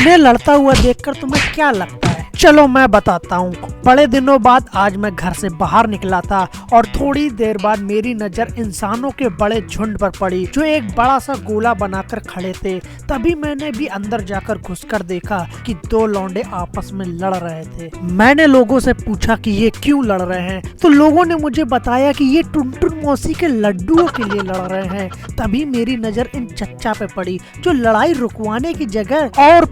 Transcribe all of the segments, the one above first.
इन्हें लड़ता हुआ देखकर तुम्हें क्या लगता है? चलो मैं बताता हूँ। बड़े दिनों बाद आज मैं घर से बाहर निकला था और थोड़ी देर बाद मेरी नजर इंसानों के बड़े झुंड पर पड़ी जो एक बड़ा सा गोला बनाकर खड़े थे। तभी मैंने भी अंदर जाकर घुसकर देखा कि दो लौंडे आपस में लड़ रहे थे। मैंने लोगों से पूछा कि ये क्यों लड़ रहे हैं, तो लोगों ने मुझे बताया कि ये टुनटुन मौसी के लड्डुओं के लिए लड़ रहे हैं। तभी मेरी नजर इन चच्चा पे पड़ी जो लड़ाई रुकवाने की जगह और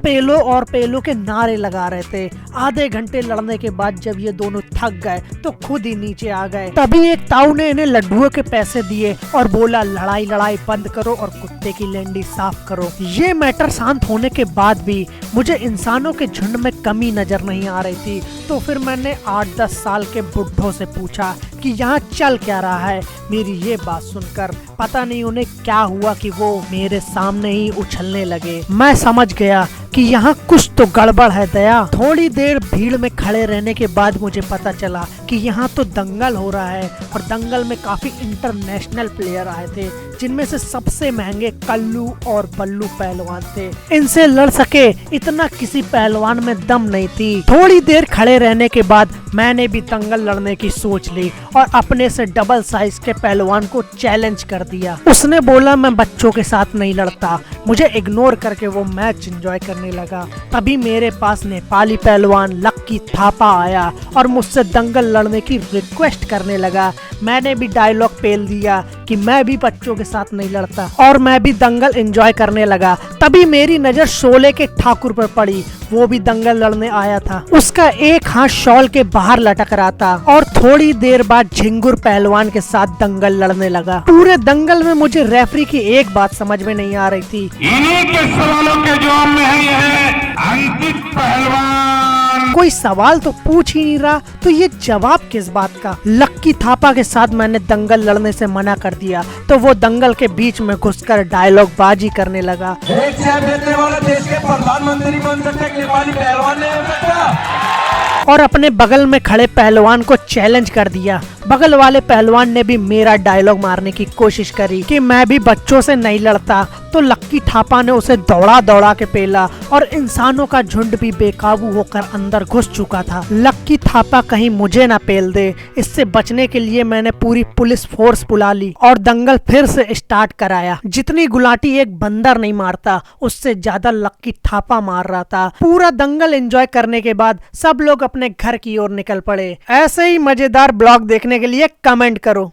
पेलो के नारे लगा रहे थे। आधे घंटे लड़ने के बाद जब ये दोनों थक गए तो खुद ही नीचे आ गए। तभी एक ताऊ ने इन्हें लड्डुओं के पैसे दिए और बोला लड़ाई बंद करो और कुत्ते की लैंडी साफ करो। ये मैटर शांत होने के बाद भी मुझे इंसानों के झुंड में कमी नजर नहीं आ रही थी। तो फिर मैंने 8-10 साल के बुढ़ों से पूछा कि यहाँ चल क्या रहा है। मेरी ये बात सुनकर पता नहीं उन्हें क्या हुआ कि वो मेरे सामने ही उछलने लगे। मैं समझ गया कि यहाँ कुछ तो गड़बड़ है दया। थोड़ी देर भीड़ में खड़े रहने के बाद मुझे पता चला कि यहाँ तो दंगल हो रहा है और दंगल में काफी इंटरनेशनल प्लेयर आए थे जिनमें से सबसे महंगे कल्लू और बल्लू पहलवान थे। इनसे लड़ सके इतना किसी पहलवान में दम नहीं थी। थोड़ी देर खड़े रहने के बाद मैंने भी दंगल लड़ने की सोच ली और अपने से डबल साइज के पहलवान को चैलेंज कर दिया। उसने बोला मैं बच्चों के साथ नहीं लड़ता। मुझे इग्नोर करके वो मैच एंजॉय करने लगा। तभी मेरे पास नेपाली पहलवान लक्की थापा आया और मुझसे दंगल लड़ने की रिक्वेस्ट करने लगा। मैंने भी डायलॉग पेल दिया कि मैं भी बच्चों के साथ नहीं लड़ता और मैं भी दंगल एंजॉय करने लगा। तभी मेरी नजर शोले के ठाकुर पर पड़ी। वो भी दंगल लड़ने आया था। उसका एक हाथ शॉल के बाहर लटक रहा था और थोड़ी देर बाद झिंगुर पहलवान के साथ दंगल लड़ने लगा। पूरे दंगल में मुझे रेफरी की एक बात समझ में नहीं आ रही थी। इन्हीं के सवालों के जवाब में है यह अंकित पहलवान। कोई सवाल तो पूछ ही नहीं रहा तो ये जवाब किस बात का। लक्की थापा के साथ मैंने दंगल लड़ने से मना कर दिया तो वो दंगल के बीच में घुसकर डायलॉग बाजी करने लगा। एक से बेचने वाला देश के प्रधानमंत्री बन सकते नेपाली पहलवान नहीं हो सकता। और अपने बगल में खड़े पहलवान को चैलेंज कर दिया। बगल वाले पहलवान ने भी मेरा डायलॉग मारने की कोशिश करी कि मैं भी बच्चों से नहीं लड़ता। तो लक्की थापा ने उसे दौड़ा के पेला और इंसानों का झुंड भी बेकाबू होकर अंदर घुस चुका था। लक्की थापा कहीं मुझे ना पेल दे, इससे बचने के लिए मैंने पूरी पुलिस फोर्स बुला ली और दंगल फिर से स्टार्ट कराया। जितनी गुलाटी एक बंदर नहीं मारता उससे ज्यादा लक्की थापा मार रहा था। पूरा दंगल एंजॉय करने के बाद सब लोग अपने घर की ओर निकल पड़े। ऐसे ही मजेदार ब्लॉग देखने के लिए कमेंट करो।